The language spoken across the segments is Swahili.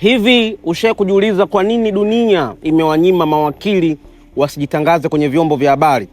Hivi ushawahi kujiuliza kwa nini dunia imewanyima mawakili wasijitangaze kwenye vyombo vya habari?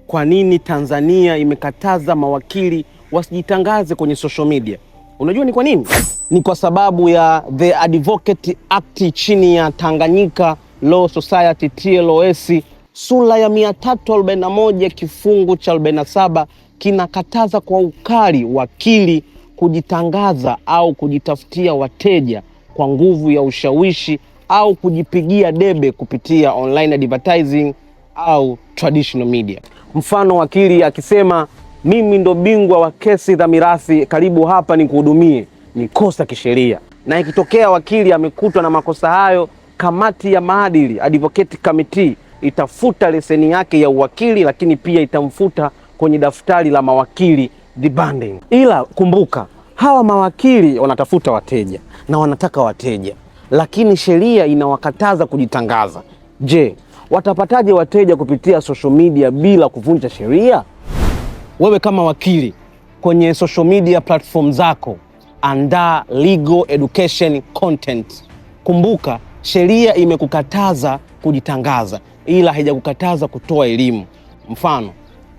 Kwa nini Tanzania imekataza mawakili wasijitangaze kwenye social media? Unajua ni kwa nini? Ni kwa sababu ya The Advocate Act chini ya Tanganyika Law Society TLS sura ya 341 kifungu cha 47 kinakataza kwa ukali wakili kujitangaza au kujitafutia wateja kwa nguvu ya ushawishi au kujipigia debe kupitia online advertising au traditional media. Mfano, wakili akisema mimi ndo bingwa wa kesi za mirathi, karibu hapa nikuhudumie, ni kosa kisheria. Na ikitokea wakili amekutwa na makosa hayo, kamati ya maadili Advocate Committee itafuta leseni yake ya uwakili, lakini pia itamfuta kwenye daftari la mawakili debanding. Ila kumbuka, hawa mawakili wanatafuta wateja na wanataka wateja, lakini sheria inawakataza kujitangaza. Je, watapataje wateja kupitia social media bila kuvunja sheria? Wewe kama wakili, kwenye social media platform zako andaa legal education content. Kumbuka, sheria imekukataza kujitangaza ila haijakukataza kutoa elimu. Mfano,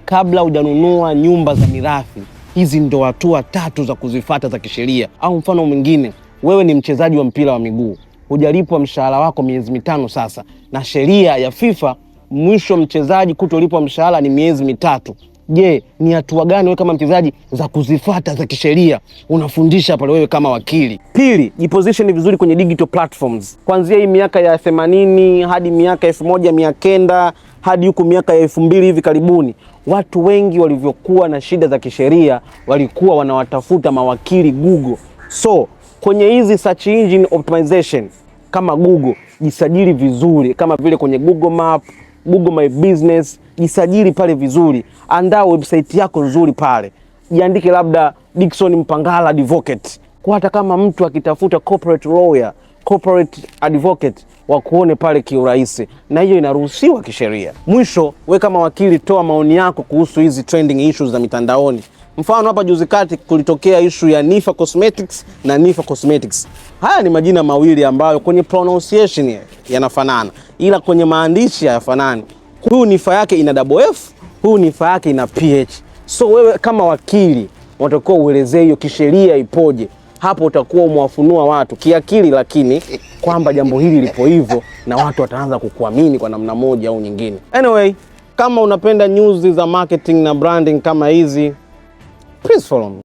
kabla hujanunua nyumba za mirathi, hizi ndo hatua 3 za kuzifuata za kisheria. Au mfano mwingine, wewe ni mchezaji wa mpira wa miguu, hujalipwa mshahara wako miezi 5 sasa, na sheria ya FIFA mwisho mchezaji kutolipwa mshahara ni miezi 3. Je, ni hatua gani wewe kama mchezaji za kuzifuata za kisheria unafundisha pale wewe kama wakili? Pili, jiposition vizuri kwenye digital platforms. Kuanzia hii miaka ya 80 hadi miaka 1900 hadi huko miaka ya 2000 hivi karibuni, watu wengi walivyokuwa na shida za kisheria walikuwa wanawatafuta mawakili Google. So, kwenye hizi search engine optimization kama Google, jisajili vizuri, kama vile kwenye Google Map, Google My Business, jisajili pale vizuri. Andaa website yako nzuri pale. Jiandike labda Dickson Mpangala Advocate. Kwa hata kama mtu akitafuta corporate lawyer, corporate advocate, wakuone pale kiurahisi, na hiyo inaruhusiwa kisheria. Mwisho, we kama wakili toa maoni yako kuhusu hizi trending issues za mitandaoni. Mfano, hapa juzi kati kulitokea issue ya Nifa Cosmetics na Nifa Cosmetics. Haya ni majina mawili ambayo kwenye pronunciation yanafanana, ila kwenye maandishi hayafanani. Huyu Nifa yake ina double F, huyu Nifa yake ina PH. So wewe kama wakili unatakiwa uelezee hiyo kisheria ipoje. Hapo utakuwa umewafunua watu kiakili, lakini kwamba jambo hili lipo hivyo, na watu wataanza kukuamini kwa namna moja au nyingine. Anyway, kama unapenda news za marketing na branding kama hizi, please follow me.